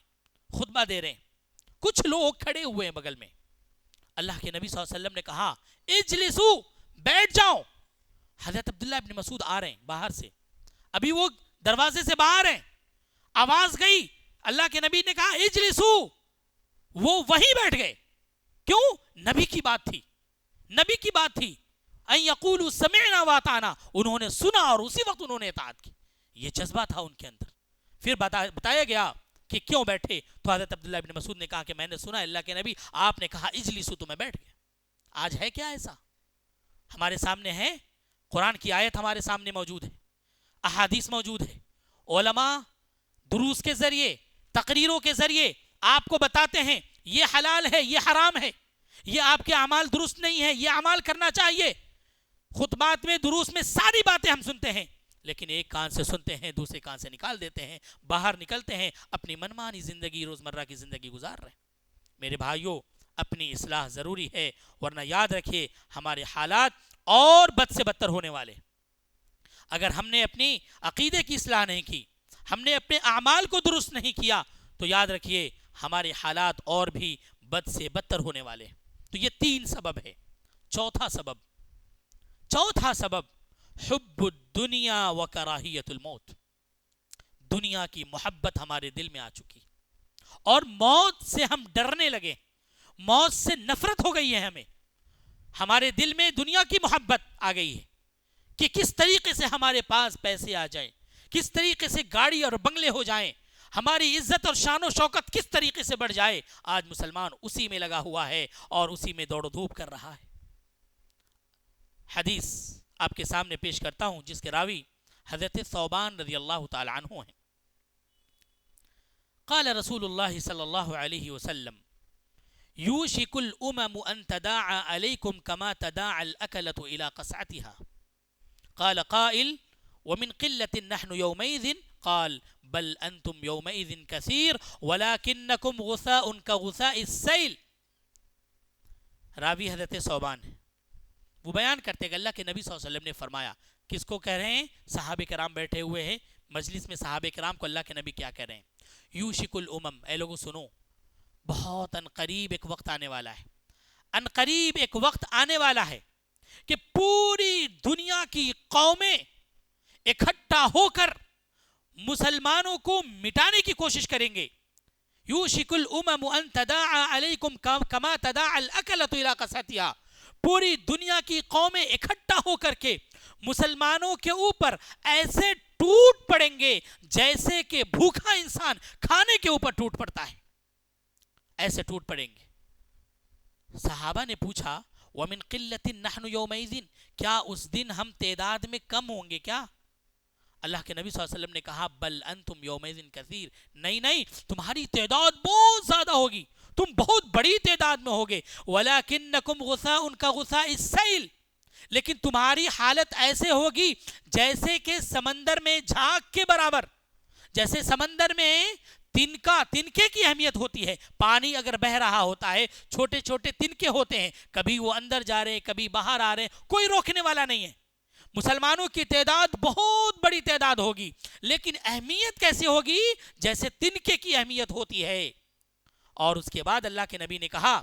خطبہ دے رہے ہیں، کچھ لوگ کھڑے ہوئے ہیں بغل میں. اللہ کے نبی صلی اللہ علیہ وسلم نے کہا اجلسو، بیٹھ جاؤ. حضرت عبداللہ ابن مسعود آ رہے ہیں باہر سے، ابھی وہ دروازے سے باہر ہیں، آواز گئی، اللہ کے نبی نے کہا اجلسو، وہ وہیں بیٹھ گئے. کیوں؟ نبی کی بات تھی، نبی کی بات تھی. ان یقولوا سمعنا واطعنا، انہوں نے سنا اور اسی وقت انہوں نے اطاعت کی. یہ جذبہ تھا ان کے اندر. پھر بتایا گیا کہ کیوں بیٹھے، تو حضرت عبداللہ ابن مسعود نے کہا کہ میں نے سنا اللہ کے نبی آپ نے کہا اجلسو تو میں بیٹھ گیا. آج ہے کیا ایسا؟ ہمارے سامنے ہے، قرآن کی آیت ہمارے سامنے موجود ہے، احادیث موجود ہے، علماء دروس کے ذریعے، تقریروں کے ذریعے آپ کو بتاتے ہیں یہ حلال ہے، یہ حرام ہے، یہ آپ کے اعمال درست نہیں ہے، یہ اعمال کرنا چاہیے. خطبات میں، دروس میں ساری باتیں ہم سنتے ہیں، لیکن ایک کان سے سنتے ہیں، دوسرے کان سے نکال دیتے ہیں، باہر نکلتے ہیں، اپنی منمانی زندگی، روزمرہ کی زندگی گزار رہے ہیں. میرے بھائیوں، اپنی اصلاح ضروری ہے، ورنہ یاد رکھیے ہمارے حالات اور بد سے بدتر ہونے والے. اگر ہم نے اپنی عقیدے کی اصلاح نہیں کی، ہم نے اپنے اعمال کو درست نہیں کیا، تو یاد رکھیے ہمارے حالات اور بھی بد سے بدتر ہونے والے. تو یہ 3 سبب ہے. چوتھا سبب حب الدنیا و کراہیت الموت. دنیا کی محبت ہمارے دل میں آ چکی اور موت سے ہم ڈرنے لگے، موت سے نفرت ہو گئی ہے ہمیں. ہمارے دل میں دنیا کی محبت آ گئی ہے کہ کس طریقے سے ہمارے پاس پیسے آ جائیں، کس طریقے سے گاڑی اور بنگلے ہو جائیں، ہماری عزت اور شان و شوکت کس طریقے سے بڑھ جائے. آج مسلمان اسی میں لگا ہوا ہے اور اسی میں دوڑ و دھوپ کر رہا ہے. حدیث آپ کے سامنے پیش کرتا ہوں جس کے راوی حضرت ثوبان رضی اللہ تعالی عنہ ہیں. قال رسول اللہ صلی اللہ علیہ وسلم یوشک الامم ان تداعى علیکم کما تداعى الاکلۃ الى قصعتها. قال قائل ومن قلة نحن يومئذ قال بل انتم يومئذ كثير ولكنكم غثاء كغثاء السيل. راوی حضرت ثوبان ہے، وہ بیان کرتے کہ اللہ کے نبی صلی اللہ علیہ وسلم نے فرمایا. کس کو کہہ رہے ہیں؟ صحابہ کرام بیٹھے ہوئے ہیں مجلس میں، صحابہ کرام کو اللہ کے نبی کیا کہہ رہے ہیں؟ یوشک الامم، اے لوگوں سنو، بہت ان قریب ایک وقت آنے والا ہے، ان قریب ایک وقت آنے والا ہے کہ پوری دنیا کی قومیں اکٹھا ہو کر مسلمانوں کو مٹانے کی کوشش کریں گے. یوشک الامم ان تداعى علیکم کما تداعى الاکلۃ الى قصعتها. پوری دنیا کی قومیں اکٹھا ہو کر کے مسلمانوں کے اوپر ایسے ٹوٹ پڑیں گے جیسے کہ بھوکا انسان کھانے کے اوپر ٹوٹ پڑتا ہے، ایسے ٹوٹ پڑیں گے۔ صحابہ نے پوچھا وَمِن قِلَّةٍ نَحْنُ يَوْمَئِذٍ، کیا اس دن ہم تعداد میں کم ہوں گے کیا؟ اللہ کے نبی صلی اللہ علیہ وسلم نے کہا بل انتم یومئذ کثیر، نہیں تمہاری تعداد بہت زیادہ ہوگی، تم بہت بڑی تعداد میں ہوگے، وَلَكِنَّكُمْ غُثَاءٌ كَغُثَاءِ السَّيْلِ، لیکن تمہاری حالت ایسے ہوگی جیسے کہ سمندر میں جھاگ کے برابر، جیسے سمندر میں تنکے کی اہمیت ہوتی ہے، پانی اگر بہ رہا ہوتا ہے چھوٹے چھوٹے تنکے ہوتے ہیں، کبھی وہ اندر جا رہے ہیں کبھی باہر آ رہے ہیں، کوئی روکنے والا نہیں ہے۔ مسلمانوں کی تعداد بہت بڑی تعداد ہوگی، لیکن اہمیت کیسے ہوگی؟ جیسے تنکے کی اہمیت ہوتی ہے۔ اور اس کے بعد اللہ کے نبی نے کہا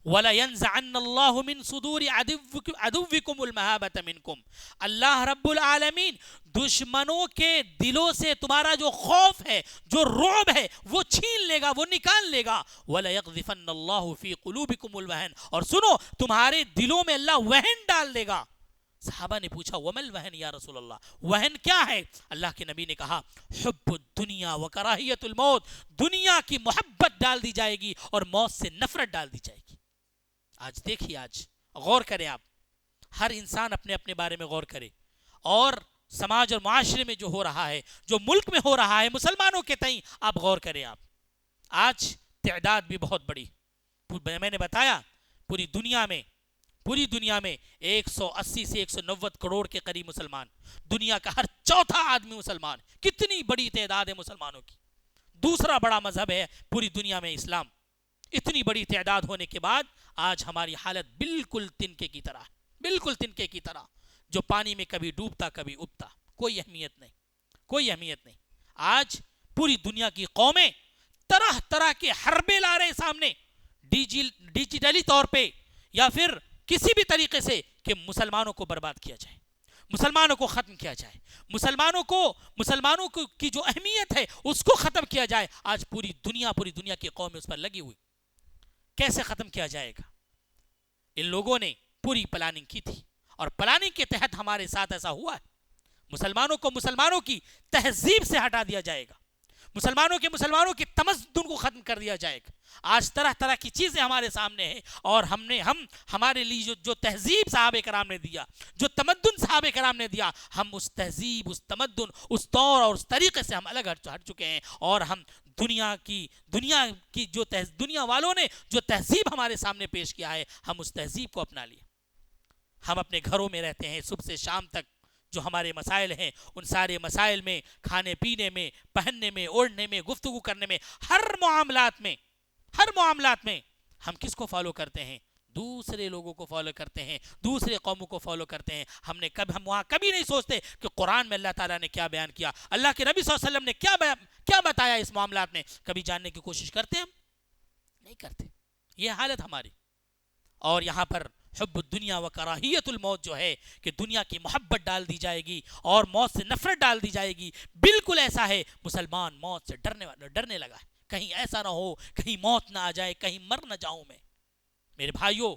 وَلَيَنزَعَنَّ اللَّهُ مِن صُدُورِ عَدُوِّكُمُ الْمَهَابَةَ مِنْكُمْ، اللہ رب العالمین دشمنوں کے دلوں سے تمہارا جو خوف ہے، جو رعب ہے، وہ چھین لے گا، وہ نکال لے گا۔ وَلَيَقْذِفَنَّ اللَّهُ فِي قُلُوبِكُمُ الْوَهْنَ، اور سنو تمہارے دلوں میں اللہ وہن ڈال دے گا۔ صحابہ نے پوچھا وَمَا الْوَهْنُ یا رسول اللہ، وہن کیا ہے؟ اللہ کے نبی نے کہا حب الدنیا وکراہیت الموت، دنیا کی محبت ڈال دی جائے گی اور موت سے نفرت ڈال دی جائے گی۔ آج دیکھیے، آج غور کریں، آپ ہر انسان اپنے اپنے بارے میں غور کرے، اور سماج اور معاشرے میں جو ہو رہا ہے، جو ملک میں ہو رہا ہے مسلمانوں کے تئیں، آپ غور کریں۔ آپ آج تعداد بھی بہت بڑی، میں نے بتایا پوری دنیا میں 180 سے 190 کروڑ کے قریب مسلمان، دنیا کا ہر چوتھا آدمی مسلمان، کتنی بڑی تعداد ہے مسلمانوں کی۔ دوسرا بڑا مذہب ہے پوری دنیا میں اسلام۔ اتنی بڑی تعداد ہونے کے بعد آج ہماری حالت بالکل تنکے کی طرح، جو پانی میں کبھی ڈوبتا کبھی اگتا، کوئی اہمیت نہیں۔ آج پوری دنیا کی قومیں طرح طرح کے حربے لا رہے سامنے، ڈیجیٹلی طور پہ یا پھر کسی بھی طریقے سے، کہ مسلمانوں کو برباد کیا جائے، مسلمانوں کو ختم کیا جائے، مسلمانوں کو کی جو اہمیت ہے اس کو ختم کیا جائے۔ آج پوری دنیا کی قوم اس پر لگی ہوئی، کیسے ختم کیا جائے گا؟ ان لوگوں نے پوری پلاننگ کی تھی، اور پلاننگ کے تحت ہمارے ساتھ ایسا ہوا ہے۔ مسلمانوں کی تہذیب سے ہٹا دیا جائے گا، مسلمانوں کی تمدن کو ختم کر دیا جائے گا۔ آج طرح طرح کی چیزیں ہمارے سامنے ہیں، اور ہمارے لیے جو تہذیب صحابہ کرام نے دیا، جو تمدن صحابہ کرام نے دیا، ہم اس تہذیب، اس تمدن، اس طور اور اس طریقے سے ہم الگ ہٹ چکے ہیں، اور ہم دنیا والوں نے جو تہذیب ہمارے سامنے پیش کیا ہے، ہم اس تہذیب کو اپنا لیے۔ ہم اپنے گھروں میں رہتے ہیں، صبح سے شام تک جو ہمارے مسائل ہیں، ان سارے مسائل میں، کھانے پینے میں، پہننے میں، اوڑھنے میں، گفتگو کرنے میں، ہر معاملات میں ہم کس کو فالو کرتے ہیں؟ دوسرے لوگوں کو فالو کرتے ہیں، دوسرے قوموں کو فالو کرتے ہیں۔ ہم وہاں کبھی نہیں سوچتے کہ قرآن میں اللہ تعالیٰ نے کیا بیان کیا، اللہ کے نبی صلی اللہ علیہ وسلم نے کیا بتایا اس معاملات میں، کبھی جاننے کی کوشش کرتے ہیں؟ ہم نہیں کرتے۔ یہ حالت ہماری، اور یہاں پر حب الدنیا و کراہیت الموت جو ہے، کہ دنیا کی محبت ڈال دی جائے گی اور موت سے نفرت ڈال دی جائے گی، بالکل ایسا ہے۔ مسلمان موت سے ڈرنے لگا ہے، کہیں ایسا نہ ہو، کہیں موت نہ آ جائے، کہیں مر نہ جاؤں میں۔ میرے بھائیوں،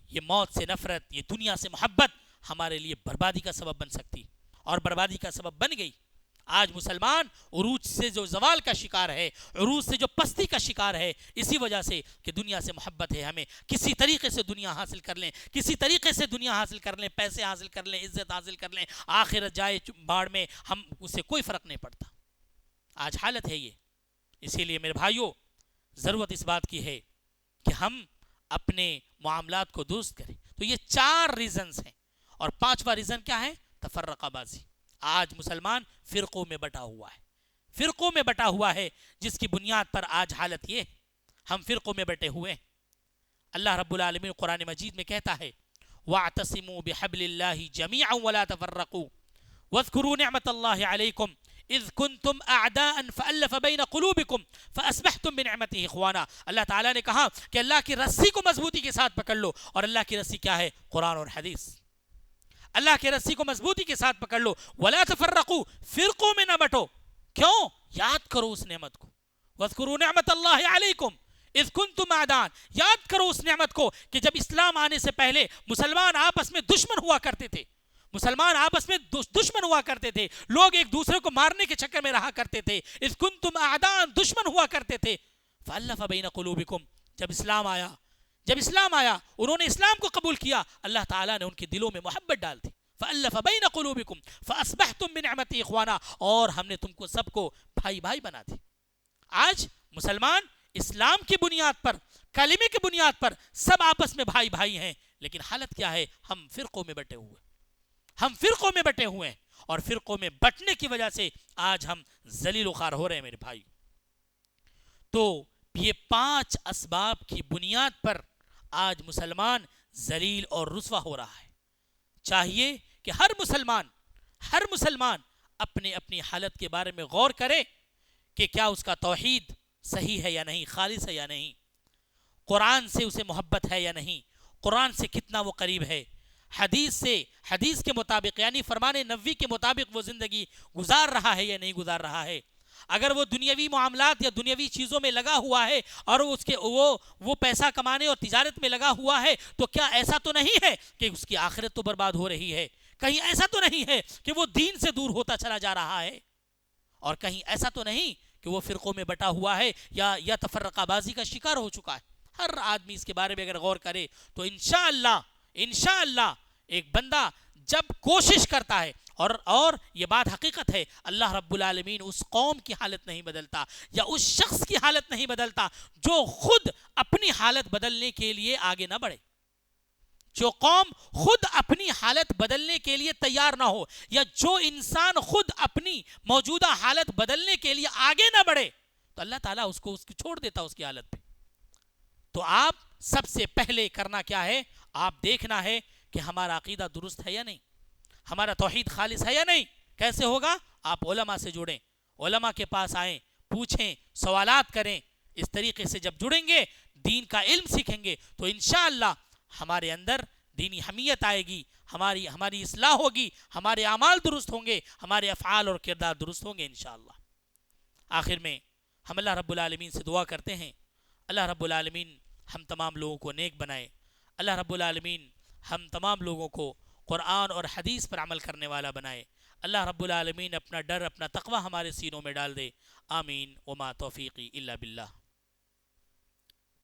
یہ موت سے نفرت، یہ دنیا سے محبت ہمارے لیے بربادی کا سبب بن سکتی، اور بربادی کا سبب بن گئی۔ آج مسلمان عروج سے جو زوال کا شکار ہے، عروج سے جو پستی کا شکار ہے، اسی وجہ سے کہ دنیا سے محبت ہے، ہمیں کسی طریقے سے دنیا حاصل کر لیں، پیسے حاصل کر لیں، عزت حاصل کر لیں، آخرت جائے باڑ میں، ہم اسے کوئی فرق نہیں پڑتا۔ آج حالت ہے یہ۔ اسی لیے میرے بھائیوں، ضرورت اس بات کی ہے کہ ہم اپنے معاملات کو درست کریں۔ تو یہ 4 ریزنز ہیں، اور 5واں ریزن کیا ہے؟ تفرقہ بازی۔ آج مسلمان فرقوں میں بٹا ہوا ہے، جس کی بنیاد پر آج حالت یہ، ہم فرقوں میں بٹے ہوئے ہیں۔ اللہ رب العالمین قرآن مجید میں کہتا ہے وَاعْتَصِمُوا بِحَبْلِ اللَّهِ جَمِيعًا وَلَا تَفَرَّقُوا وَاذْكُرُوا نِعْمَةَ اللَّهِ عَلَيْكُمْ اذ کنتم اعداء فالف بین قلوبکم فاصبحتم بنعمته اخوانا۔ اللہ تعالیٰ نے کہا کہ اللہ کی رسی کو مضبوطی کے ساتھ پکڑ لو، اور اللہ کی رسی کیا ہے؟ قرآن اور حدیث۔ اللہ کی رسی کو مضبوطی کے ساتھ پکڑ لو، ولا تفرقوا، فرقوں میں نہ بٹو۔ کیوں؟ یاد کرو اس نعمت کو، واذکروا نعمت اللہ علیکم اذ کنتم اعداء، یاد کرو اس نعمت کو کہ جب اسلام آنے سے پہلے مسلمان آپس میں دشمن ہوا کرتے تھے، مسلمان آپس میں دشمن ہوا کرتے تھے، لوگ ایک دوسرے کو مارنے کے چکر میں رہا کرتے تھے، اذ کنتم اعداء، دشمن ہوا کرتے تھے، فالف بین قلوبکم، جب اسلام آیا انہوں نے اسلام کو قبول کیا، اللہ تعالیٰ نے ان کے دلوں میں محبت ڈال دی، فالف بین قلوبکم فاصبحتم بنعمتی اخوانا، اور ہم نے تم کو سب کو بھائی بھائی بنا دی۔ آج مسلمان اسلام کی بنیاد پر، کلمے کی بنیاد پر سب آپس میں بھائی بھائی ہیں، لیکن حالت کیا ہے؟ ہم فرقوں میں بٹے ہوئے ہیں، اور فرقوں میں بٹنے کی وجہ سے آج ہم ذلیل و خوار ہو رہے ہیں میرے بھائی۔ تو یہ 5 اسباب کی بنیاد پر آج مسلمان ذلیل اور رسوا ہو رہا ہے۔ چاہیے کہ ہر مسلمان اپنے اپنی حالت کے بارے میں غور کرے کہ کیا اس کا توحید صحیح ہے یا نہیں، خالص ہے یا نہیں، قرآن سے اسے محبت ہے یا نہیں، قرآن سے کتنا وہ قریب ہے، حدیث کے مطابق یعنی فرمان نبوی کے مطابق وہ زندگی گزار رہا ہے یا نہیں گزار رہا ہے۔ اگر وہ دنیاوی معاملات یا دنیاوی چیزوں میں لگا ہوا ہے اور وہ پیسہ کمانے اور تجارت میں لگا ہوا ہے، تو کیا ایسا تو نہیں ہے کہ اس کی آخرت تو برباد ہو رہی ہے؟ کہیں ایسا تو نہیں ہے کہ وہ دین سے دور ہوتا چلا جا رہا ہے؟ اور کہیں ایسا تو نہیں کہ وہ فرقوں میں بٹا ہوا ہے یا تفرقہ بازی کا شکار ہو چکا ہے؟ ہر آدمی اس کے بارے میں اگر غور کرے تو انشاءاللہ ایک بندہ جب کوشش کرتا ہے، اور یہ بات حقیقت ہے، اللہ رب العالمین اس قوم کی حالت نہیں بدلتا یا اس شخص کی حالت نہیں بدلتا جو خود اپنی حالت بدلنے کے لیے آگے نہ بڑھے۔ جو قوم خود اپنی حالت بدلنے کے لیے تیار نہ ہو، یا جو انسان خود اپنی موجودہ حالت بدلنے کے لیے آگے نہ بڑھے، تو اللہ تعالیٰ اس کو چھوڑ دیتا اس کی حالت پہ۔ تو آپ سب سے پہلے کرنا کیا ہے؟ آپ دیکھنا ہے کہ ہمارا عقیدہ درست ہے یا نہیں، ہمارا توحید خالص ہے یا نہیں۔ کیسے ہوگا؟ آپ علماء سے جڑیں، علماء کے پاس آئیں، پوچھیں، سوالات کریں۔ اس طریقے سے جب جڑیں گے، دین کا علم سیکھیں گے، تو انشاءاللہ ہمارے اندر دینی حمیت آئے گی، ہماری اصلاح ہوگی، ہمارے اعمال درست ہوں گے، ہمارے افعال اور کردار درست ہوں گے انشاءاللہ۔ آخر میں ہم اللہ رب العالمین سے دعا کرتے ہیں، اللہ رب العالمین ہم تمام لوگوں کو نیک بنائے، اللہ رب العالمین ہم تمام لوگوں کو قرآن اور حدیث پر عمل کرنے والا بنائے، اللہ رب العالمین اپنا ڈر، اپنا تقوی ہمارے سینوں میں ڈال دے۔ آمین، وما توفیقی الا باللہ۔